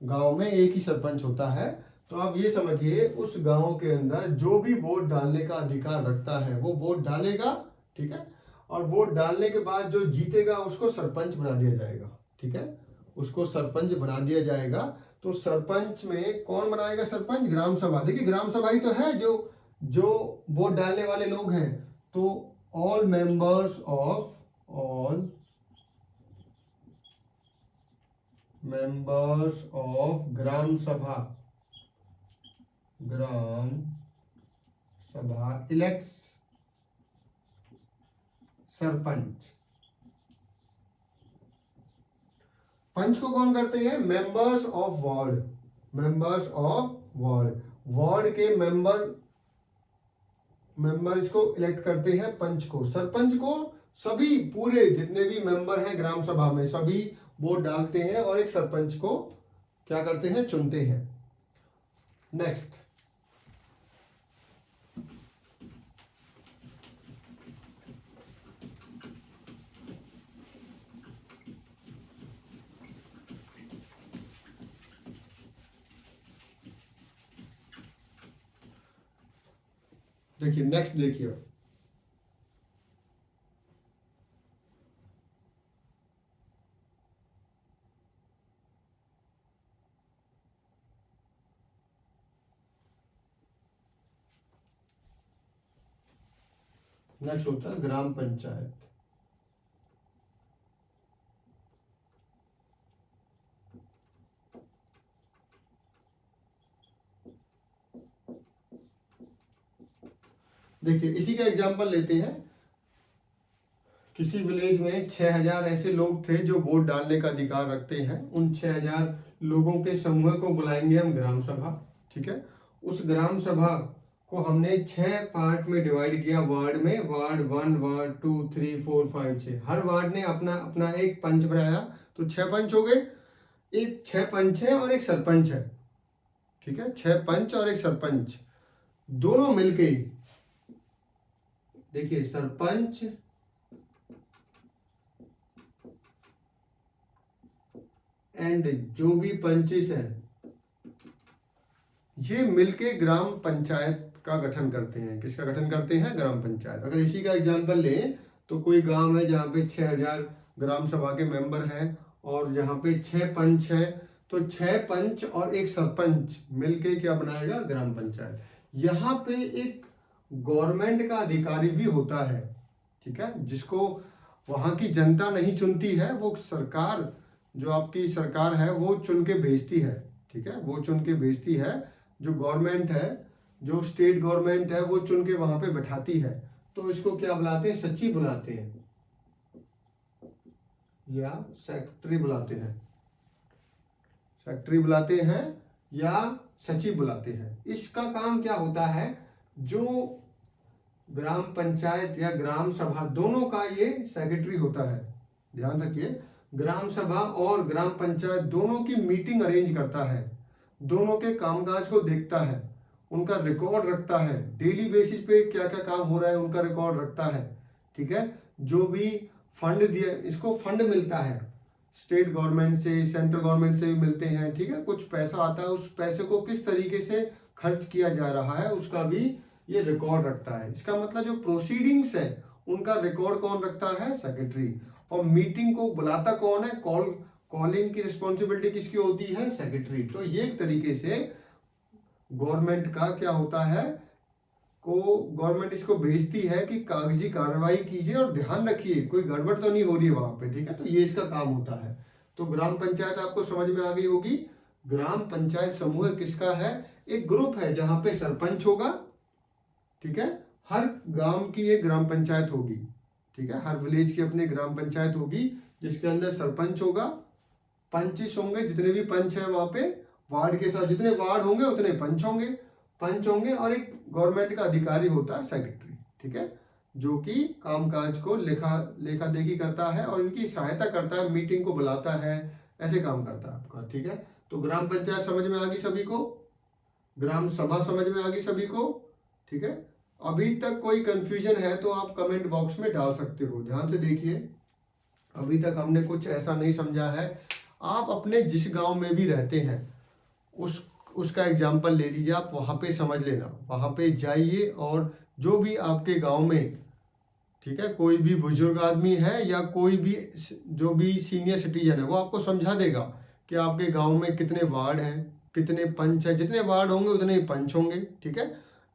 गांव में एक ही सरपंच होता है। तो आप ये समझिए, उस गांव के अंदर जो भी वोट डालने का अधिकार रखता है वो वोट डालेगा, ठीक है। और वोट डालने के बाद जो जीतेगा उसको सरपंच बना दिया जाएगा, ठीक है, उसको सरपंच बना दिया जाएगा। तो सरपंच में कौन बनाएगा सरपंच, ग्राम सभा। देखिए ग्राम सभा ही तो है जो जो वोट डालने वाले लोग हैं। तो ऑल मेंबर्स ऑफ ग्राम सभा इलेक्ट्स सरपंच। पंच को कौन करते हैं, मेंबर्स ऑफ वार्ड। वार्ड के मेंबर इसको इलेक्ट करते हैं, पंच को। सरपंच को सभी पूरे जितने भी मेंबर हैं ग्राम सभा में सभी वोट डालते हैं और एक सरपंच को क्या करते हैं, चुनते हैं। नेक्स्ट, देखिए, नेक्स्ट देखिए, नेक्स्ट होता है ग्राम पंचायत। देखिए इसी का एग्जांपल लेते हैं। किसी विलेज में 6000 ऐसे लोग थे जो वोट डालने का अधिकार रखते हैं। उन 6000 लोगों के समूह को बुलाएंगे हम ग्राम सभा, ठीक है। उस ग्राम सभा को हमने 6 पार्ट में डिवाइड किया वार्ड में, वार्ड 1, वार्ड 2, 3, 4, 5, 6। हर वार्ड ने अपना अपना एक पंच बनाया। तो 6 पंच हो गए, एक 6 पंच है और एक सरपंच है, ठीक है। 6 पंच और एक सरपंच दोनों मिलके, देखिए सरपंच एंड जो भी पंचेस हैं ये मिलके ग्राम पंचायत का गठन करते हैं। किसका गठन करते हैं, ग्राम पंचायत। अगर इसी का एग्जांपल लें तो कोई गांव है जहाँ पे 6000 ग्राम सभा के मेंबर हैं और यहाँ पे 6 पंच है। तो 6 पंच और एक सरपंच मिलके क्या बनाएगा, ग्राम पंचायत। यहाँ पे एक गवर्नमेंट का अधिकारी भी होता है, ठीक है, जिसको वहां की जनता नहीं चुनती है, वो सरकार, जो आपकी सरकार है वो चुन के भेजती है, ठीक है, वो चुन के भेजती है। जो गवर्नमेंट है, जो स्टेट गवर्नमेंट है वो चुन के वहां पे बैठाती है। तो इसको क्या बुलाते हैं, सचिव बुलाते हैं या सेक्रेटरी बुलाते हैं। सेक्रेटरी बुलाते हैं या सचिव बुलाते हैं। इसका काम क्या होता है, जो ग्राम पंचायत या ग्राम सभा दोनों का ये सेक्रेटरी होता है। ध्यान रखिए, ग्राम सभा और ग्राम पंचायत दोनों की मीटिंग अरेंज करता है, दोनों के कामकाज को देखता है, उनका रिकॉर्ड रखता है, डेली बेसिस पे क्या क्या काम हो रहा है उनका रिकॉर्ड रखता है। ठीक है, जो भी फंड दिया, इसको फंड मिलता है स्टेट गवर्नमेंट से, सेंट्रल गवर्नमेंट से भी मिलते हैं। ठीक है, कुछ पैसा आता है, उस पैसे को किस तरीके से खर्च किया जा रहा है उसका भी ये रिकॉर्ड रखता है। इसका मतलब जो प्रोसीडिंग्स है उनका रिकॉर्ड कौन रखता है? सेक्रेटरी। और मीटिंग को बुलाता कौन है? कॉलिंग की रिस्पॉन्सिबिलिटी किसकी होती है? सेक्रेटरी। तो ये एक तरीके से गवर्नमेंट का क्या होता है को गवर्नमेंट इसको भेजती है कि कागजी कार्रवाई कीजिए और ध्यान रखिए कोई गड़बड़ तो नहीं हो रही है वहां पे। ठीक है, तो ये इसका काम होता है। तो ग्राम पंचायत आपको समझ में आ गई होगी। ग्राम पंचायत समूह किसका है? एक ग्रुप है जहां पे सरपंच होगा। ठीक है, हर गांव की एक ग्राम पंचायत होगी। ठीक है, हर विलेज की अपनी ग्राम पंचायत होगी जिसके अंदर सरपंच होगा, पंचिस होंगे, जितने भी पंच है वहां पे, वार्ड के साथ जितने वार्ड होंगे उतने पंच होंगे और एक गवर्नमेंट का अधिकारी होता है सेक्रेटरी। ठीक है, जो कि कामकाज को लेखा देखी करता है और इनकी सहायता करता है, मीटिंग को बुलाता है, ऐसे काम करता है आपका। ठीक है, तो ग्राम पंचायत समझ में आ गई सभी को, ग्राम सभा समझ में आ गई सभी को। ठीक है, अभी तक कोई कंफ्यूजन है तो आप कमेंट बॉक्स में डाल सकते हो। ध्यान से देखिए, अभी तक हमने कुछ ऐसा नहीं समझा है। आप अपने जिस गांव में भी रहते हैं उसका एग्जाम्पल ले लीजिए, आप वहाँ पे समझ लेना, वहाँ पे जाइए और जो भी आपके गांव में, ठीक है, कोई भी बुजुर्ग आदमी है या कोई भी जो भी सीनियर सिटीजन है वो आपको समझा देगा कि आपके गांव में कितने वार्ड हैं, कितने पंच हैं, जितने वार्ड होंगे उतने ही पंच होंगे। ठीक है,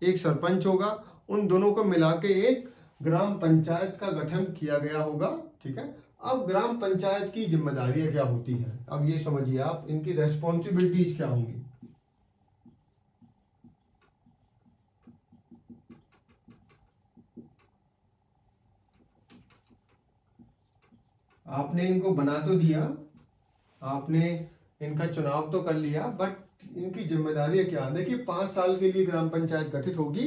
एक सरपंच होगा, उन दोनों को मिला के एक ग्राम पंचायत का गठन किया गया होगा। ठीक है, अब ग्राम पंचायत की जिम्मेदारियां क्या होती हैं, अब ये समझिए आप, इनकी रेस्पॉन्सिबिलिटीज क्या होंगी। आपने इनको बना तो दिया, आपने इनका चुनाव तो कर लिया, बट इनकी जिम्मेदारियां क्या? देखिए, 5 साल के लिए ग्राम पंचायत गठित होगी,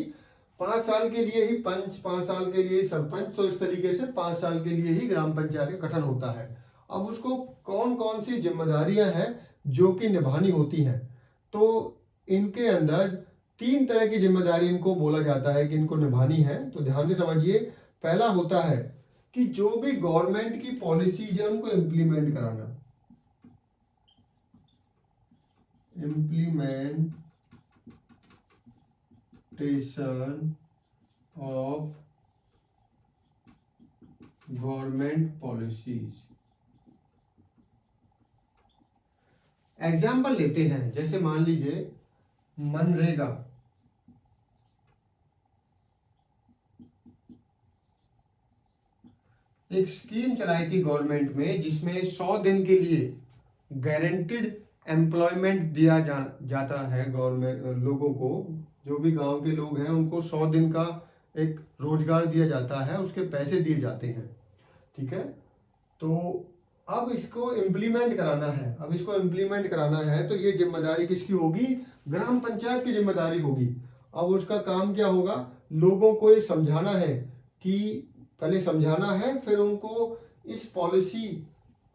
5 साल के लिए ही पंच, 5 साल के लिए सरपंच, तो इस तरीके से 5 साल के लिए ही ग्राम पंचायत का गठन होता है। अब उसको कौन कौन सी जिम्मेदारियां हैं जो कि निभानी होती हैं, तो इनके अंदर 3 तरह की जिम्मेदारी इनको बोला जाता है कि इनको निभानी है। तो ध्यान से समझिए, पहला होता है कि जो भी गवर्नमेंट की पॉलिसीज है उनको इम्प्लीमेंट कराना, implementation of government policies. Example लेते हैं, जैसे मान लीजिए मनरेगा, एक स्कीम चलाई थी गवर्नमेंट में जिसमें 100 दिन के लिए गारंटीड एम्प्लॉयमेंट दिया जाता है गवर्नमेंट लोगों को, जो भी गांव के लोग हैं उनको 100 दिन का एक रोजगार दिया जाता है, उसके पैसे दिए जाते हैं। ठीक है, तो अब इसको इम्प्लीमेंट कराना है, अब इसको इम्प्लीमेंट कराना है तो ये जिम्मेदारी किसकी होगी? ग्राम पंचायत की जिम्मेदारी होगी। अब उसका काम क्या होगा? लोगों को ये समझाना है कि, पहले समझाना है, फिर उनको इस पॉलिसी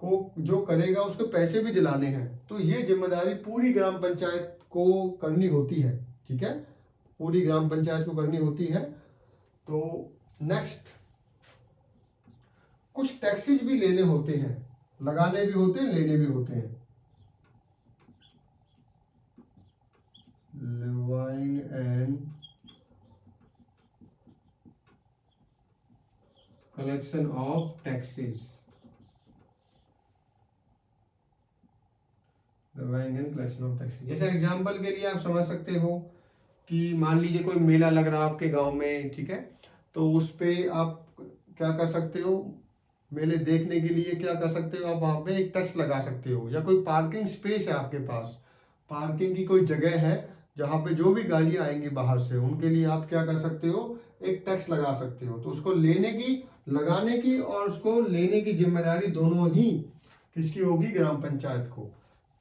को जो करेगा उसके पैसे भी दिलाने हैं। तो ये जिम्मेदारी पूरी ग्राम पंचायत को करनी होती है। ठीक है, पूरी ग्राम पंचायत को करनी होती है। तो नेक्स्ट, कुछ टैक्सेस भी लेने होते हैं, लगाने भी होते हैं, लेने भी होते हैं। Levying and collection of taxes, levying and collection of taxes. जैसे एग्जांपल के लिए आप समझ सकते हो कि मान लीजिए कोई मेला लग रहा है आपके गांव में। ठीक है, तो उस पे आप क्या कर सकते हो? मेले देखने के लिए क्या कर सकते हो? आप वहां पे एक टैक्स लगा सकते हो, या कोई पार्किंग स्पेस है आपके पास, पार्किंग की कोई जगह है जहां पे जो भी गाड़ियां आएंगी बाहर से उनके लिए आप क्या कर सकते हो? एक टैक्स लगा सकते हो। तो उसको लेने की, लगाने की और उसको लेने की जिम्मेदारी दोनों ही किसकी होगी? ग्राम पंचायत को।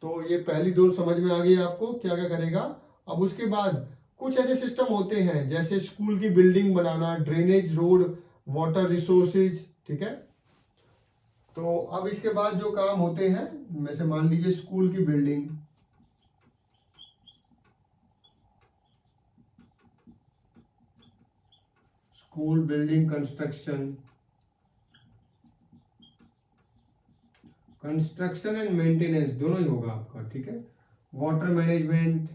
तो ये पहली दो समझ में आ गई आपको, क्या क्या करेगा। अब उसके बाद कुछ ऐसे सिस्टम होते हैं जैसे स्कूल की बिल्डिंग बनाना, ड्रेनेज, रोड, वाटर रिसोर्सेज। ठीक है, तो अब इसके बाद जो काम होते हैं, जैसे मान लीजिए स्कूल की building, school building construction, construction and maintenance दोनों ही होगा आपका, ठीक है। वाटर मैनेजमेंट,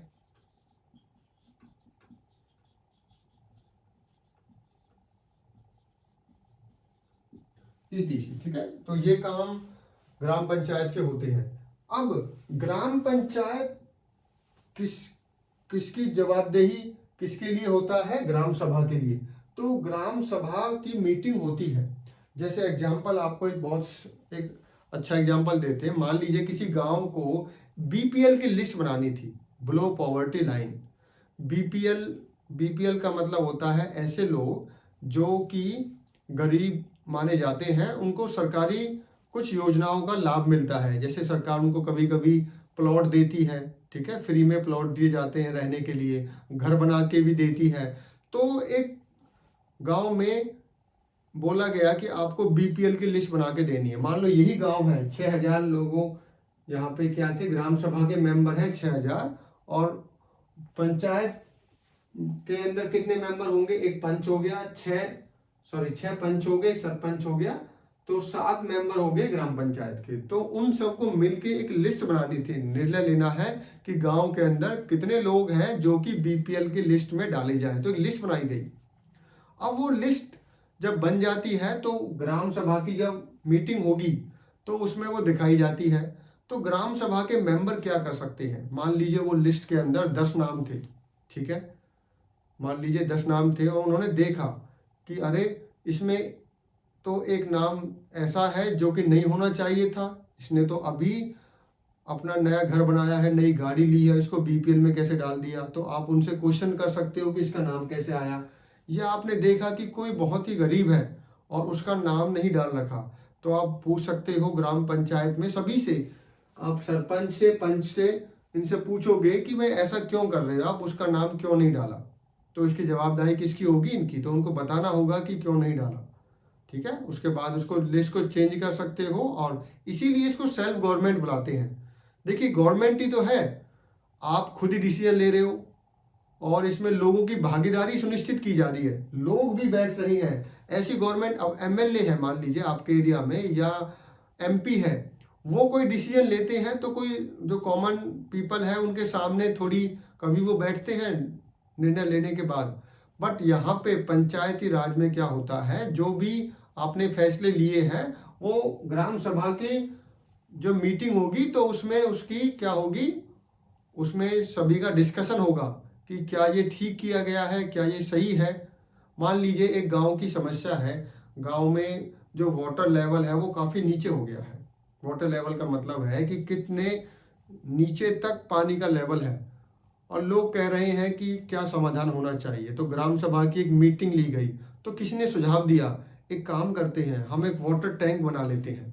ईटीसी, ठीक है। तो ये काम ग्राम पंचायत के होते हैं। अब ग्राम पंचायत किसकी जवाबदेही किसके लिए होता है? ग्राम सभा के लिए। तो ग्राम सभा की मीटिंग होती है। जैसे एग्जाम्पल आपको एक अच्छा एग्जाम्पल देते हैं। मान लीजिए किसी गांव को बीपीएल की लिस्ट बनानी थी, बिलो पॉवर्टी लाइन। बीपीएल का मतलब होता है ऐसे लोग जो कि गरीब माने जाते हैं, उनको सरकारी कुछ योजनाओं का लाभ मिलता है। जैसे सरकार उनको कभी कभी प्लॉट देती है, ठीक है, फ्री में प्लॉट दिए जाते हैं रहने के लिए, घर बना के भी देती है। तो एक गांव में बोला गया कि आपको बीपीएल की लिस्ट बना के देनी है। मान लो यही गांव है, 6000 लोगों यहाँ पे क्या थे, ग्राम सभा के मेंबर हैं 6000, और पंचायत के अंदर कितने मेंबर होंगे? एक पंच हो गया, 6 पंच हो गए, एक सरपंच हो गया, तो 7 मेंबर हो गए ग्राम पंचायत के। तो उन सबको मिलके एक लिस्ट बनानी थी, निर्णय लेना है कि गांव के अंदर कितने लोग हैं जो कि बीपीएल की लिस्ट में डाले जाए। तो एक लिस्ट बनाई गई। अब वो लिस्ट जब बन जाती है तो ग्राम सभा की जब मीटिंग होगी तो उसमें वो दिखाई जाती है। तो ग्राम सभा के मेंबर क्या कर सकते हैं? मान लीजिए वो लिस्ट के अंदर 10 नाम थे, ठीक है, मान लीजिए 10 नाम थे, और उन्होंने देखा कि अरे इसमें तो एक नाम ऐसा है जो कि नहीं होना चाहिए था, इसने तो अभी अपना नया घर बनाया है, नई गाड़ी ली है, इसको बीपीएल में कैसे डाल दिया। तो आप उनसे क्वेश्चन कर सकते हो कि इसका नाम कैसे आया। या आपने देखा कि कोई बहुत ही गरीब है और उसका नाम नहीं डाल रखा, तो आप पूछ सकते हो ग्राम पंचायत में सभी से, आप सरपंच से, पंच से, इनसे पूछोगे कि भाई ऐसा क्यों कर रहे हो आप, उसका नाम क्यों नहीं डाला। तो इसकी जवाबदारी किसकी होगी? इनकी। तो उनको बताना होगा कि क्यों नहीं डाला, ठीक है। उसके बाद उसको लिस्ट को चेंज कर सकते हो, और इसीलिए इसको सेल्फ गवर्नमेंट बुलाते हैं। देखिए गवर्नमेंट ही तो है, आप खुद ही डिसीजन ले रहे हो और इसमें लोगों की भागीदारी सुनिश्चित की जा रही है, लोग भी बैठ रहे हैं। ऐसी गवर्नमेंट, अब एमएलए है मान लीजिए आपके एरिया में, या एमपी है, वो कोई डिसीजन लेते हैं तो कोई जो कॉमन पीपल है उनके सामने थोड़ी कभी वो बैठते हैं निर्णय लेने के बाद। बट यहाँ पे पंचायती राज में क्या होता है, जो भी आपने फैसले लिए हैं वो ग्राम सभा के जो मीटिंग होगी तो उसमें उसकी क्या होगी, उसमें सभी का डिस्कशन होगा कि क्या ये ठीक किया गया है, क्या ये सही है। मान लीजिए एक गांव की समस्या है, गांव में जो वाटर लेवल है वो काफ़ी नीचे हो गया है। वाटर लेवल का मतलब है कि कितने नीचे तक पानी का लेवल है, और लोग कह रहे हैं कि क्या समाधान होना चाहिए। तो ग्राम सभा की एक मीटिंग ली गई, तो किसी ने सुझाव दिया, एक काम करते हैं, हम एक वाटर टैंक बना लेते हैं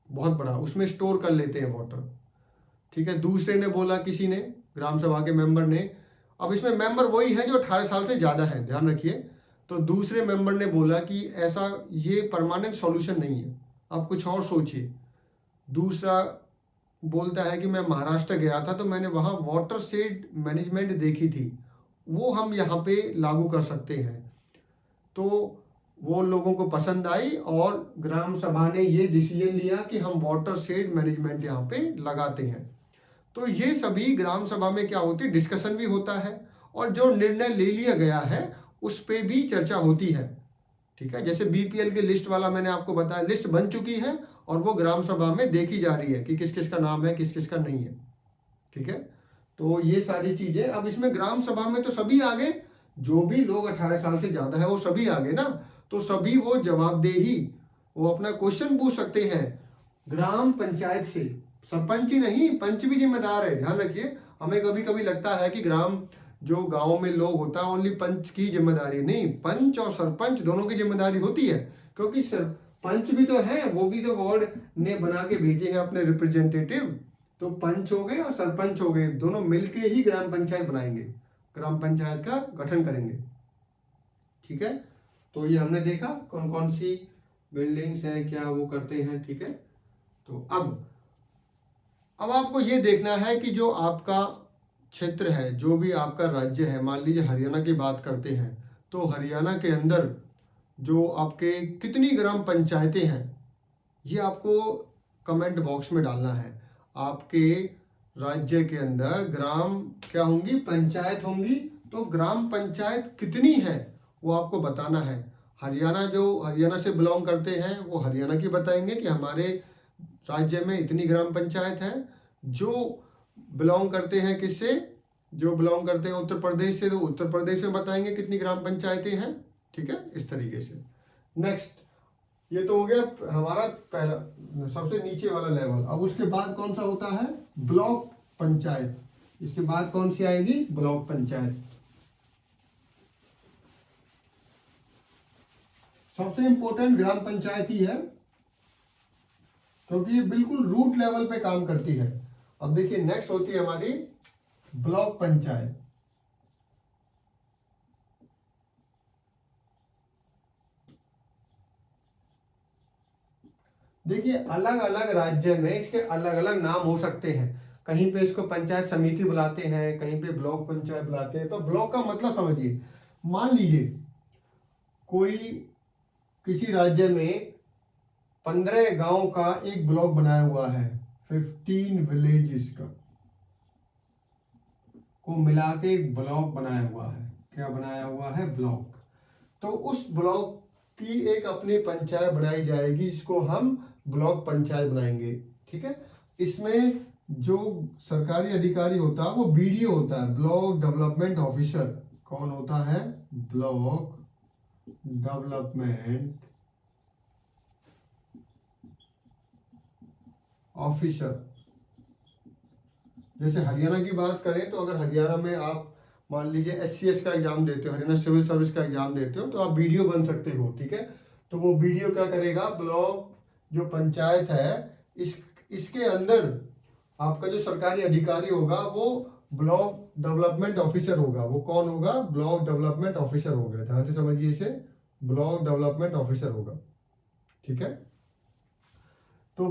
बहुत बड़ा, उसमें स्टोर कर लेते हैं वाटर, ठीक है। दूसरे ने बोला, किसी ने, ग्राम सभा के मेंबर ने, अब इसमें मेंबर वही है जो 18 साल से ज़्यादा है, ध्यान रखिए। तो दूसरे मेंबर ने बोला कि ऐसा ये परमानेंट सॉल्यूशन नहीं है, आप कुछ और सोचिए। दूसरा बोलता है कि मैं महाराष्ट्र गया था तो मैंने वहाँ वाटर शेड मैनेजमेंट देखी थी, वो हम यहाँ पे लागू कर सकते हैं। तो वो लोगों को पसंद आई और ग्राम सभा ने ये डिसीजन लिया कि हम वाटर शेड मैनेजमेंट यहाँ पे लगाते हैं। तो ये सभी ग्राम सभा में क्या होती है, डिस्कशन भी होता है, और जो निर्णय ले लिया गया है उस पे भी चर्चा होती है, ठीक है। जैसे बीपीएल की लिस्ट वाला मैंने आपको बताया, लिस्ट बन चुकी है और वो ग्राम सभा में देखी जा रही है कि किस किस का नाम है, किस किस का नहीं है, ठीक है। तो ये सारी चीजें, अब इसमें ग्राम सभा में तो सभी आ गए, जो भी लोग 18 साल से ज्यादा है वो सभी आ गए ना, तो सभी वो जवाबदेही, वो अपना क्वेश्चन पूछ सकते हैं ग्राम पंचायत से। सरपंच ही नहीं, पंच भी जिम्मेदार है, ध्यान रखिए। हमें कभी कभी लगता है कि ग्राम जो गांव में लोग होता है ओनली पंच की जिम्मेदारी, नहीं, पंच और सरपंच दोनों की जिम्मेदारी होती है, क्योंकि सरपंच भी तो है, वो भी तो वार्ड ने बना के भेजे हैं अपने रिप्रेजेंटेटिव। तो पंच हो गए और सरपंच हो गए, दोनों मिलके ही ग्राम पंचायत बनाएंगे, ग्राम पंचायत का गठन करेंगे, ठीक है। तो ये हमने देखा कौन कौन सी बिल्डिंग्स हैं, क्या वो करते हैं, ठीक है। तो अब आपको ये देखना है कि जो आपका क्षेत्र है, जो भी आपका राज्य है, मान लीजिए हरियाणा की बात करते हैं, तो हरियाणा के अंदर जो आपके कितनी ग्राम पंचायतें हैं, ये आपको कमेंट बॉक्स में डालना है। आपके राज्य के अंदर ग्राम क्या होंगी, पंचायत होंगी, तो ग्राम पंचायत कितनी है वो आपको बताना है। हरियाणा से बिलोंग करते हैं वो हरियाणा की बताएंगे कि हमारे राज्य में इतनी ग्राम पंचायत है। जो बिलोंग करते हैं किससे, जो बिलोंग करते हैं उत्तर प्रदेश से, तो उत्तर प्रदेश में बताएंगे कितनी ग्राम पंचायतें हैं। ठीक है, इस तरीके से। नेक्स्ट, ये तो हो गया हमारा पहला सबसे नीचे वाला लेवल। अब उसके बाद कौन सा होता है, ब्लॉक पंचायत। इसके बाद कौन सी आएगी, ब्लॉक पंचायत। सबसे इंपॉर्टेंट ग्राम पंचायत ही है, क्योंकि ये बिल्कुल रूट लेवल पे काम करती है। अब देखिए नेक्स्ट होती है हमारी ब्लॉक पंचायत। देखिए अलग अलग राज्य में इसके अलग अलग नाम हो सकते हैं। कहीं पे इसको पंचायत समिति बुलाते हैं, कहीं पे ब्लॉक पंचायत बुलाते हैं। तो ब्लॉक का मतलब समझिए, मान लीजिए कोई किसी राज्य में 15 गांव का एक ब्लॉक बनाया हुआ है, 15 विलेजेस का को मिला के एक ब्लॉक बनाया हुआ है। क्या बनाया हुआ है, ब्लॉक। तो उस ब्लॉक की एक अपनी पंचायत बनाई जाएगी, जिसको हम ब्लॉक पंचायत बनाएंगे। ठीक है, इसमें जो सरकारी अधिकारी होता है वो बीडीओ होता है, ब्लॉक डेवलपमेंट ऑफिसर। कौन होता है, ब्लॉक डेवलपमेंट ऑफिसर। जैसे हरियाणा की बात करें तो अगर हरियाणा में आप मान लीजिए एचसीएस का एग्जाम देते हो, हरियाणा सिविल सर्विस का एग्जाम देते हो, तो आप बीडीओ बन सकते हो। ठीक है, तो वो बीडीओ क्या करेगा, ब्लॉक जो पंचायत है इसके अंदर आपका जो सरकारी अधिकारी होगा वो ब्लॉक डेवलपमेंट ऑफिसर होगा। वो कौन होगा, ब्लॉक डेवलपमेंट ऑफिसर होगा। ध्यान से समझिए इसे, ब्लॉक डेवलपमेंट ऑफिसर होगा। ठीक है, तो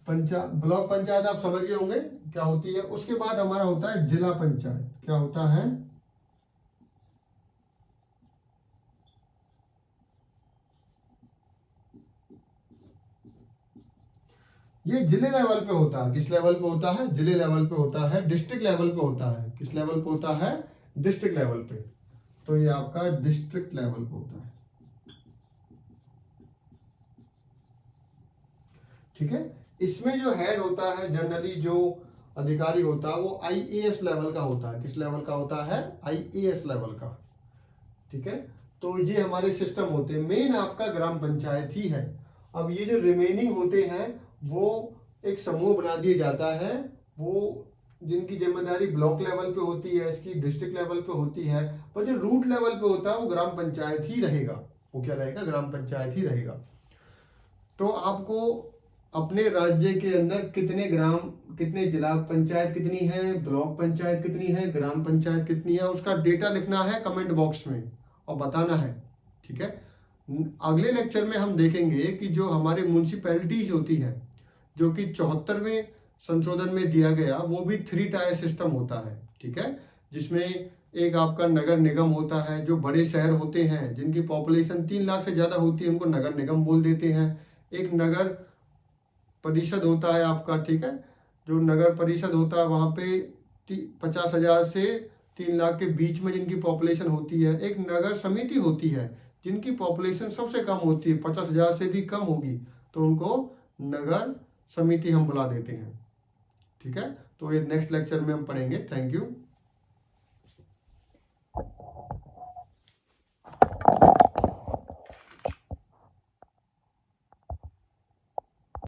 ब्लॉक पंचायत आप समझ गए होंगे क्या होती है। उसके बाद हमारा होता है जिला पंचायत। क्या होता है, ये जिले लेवल पे होता है। किस लेवल पे होता है, जिले लेवल पे होता है, डिस्ट्रिक्ट लेवल पे होता है। किस लेवल पे होता है, डिस्ट्रिक्ट लेवल पे। तो ये आपका डिस्ट्रिक्ट लेवल पे होता है। ठीक है, इसमें जो हेड होता है जनरली जो अधिकारी होता है वो आईएएस लेवल का होता है। किस लेवल का होता है, आईएएस लेवल का। ठीक है, तो ये हमारे सिस्टम होते हैं। मेन आपका ग्राम पंचायत ही है। अब ये जो रिमेनिंग होते हैं वो एक समूह बना दिया जाता है, वो जिनकी जिम्मेदारी ब्लॉक लेवल पे होती है, इसकी डिस्ट्रिक्ट लेवल पे होती है, पर जो रूट लेवल पे होता है वो ग्राम पंचायत ही रहेगा। वो क्या रहेगा, ग्राम पंचायत ही रहेगा। तो आपको अपने राज्य के अंदर कितने जिला पंचायत कितनी है, ब्लॉक पंचायत कितनी है, ग्राम पंचायत कितनी है, उसका डेटा लिखना है कमेंट बॉक्स में और बताना है। ठीक है, अगले लेक्चर में हम देखेंगे कि जो हमारे म्यूनसिपैलिटीज होती है, जो कि 74वें संशोधन में दिया गया, वो भी 3 टायर सिस्टम होता है। ठीक है, जिसमें एक आपका नगर निगम होता है। जो बड़े शहर होते हैं जिनकी पॉपुलेशन 3 लाख से ज्यादा होती है उनको नगर निगम बोल देते हैं। एक नगर परिषद होता है आपका। ठीक है, जो नगर परिषद होता है वहां पे 50,000 से 3 लाख के बीच में जिनकी पॉपुलेशन होती है। एक नगर समिति होती है जिनकी पॉपुलेशन सबसे कम होती है, 50,000 से भी कम होगी, तो उनको नगर समिति हम बुला देते हैं। ठीक है, तो ये नेक्स्ट लेक्चर में हम पढ़ेंगे। Thank you.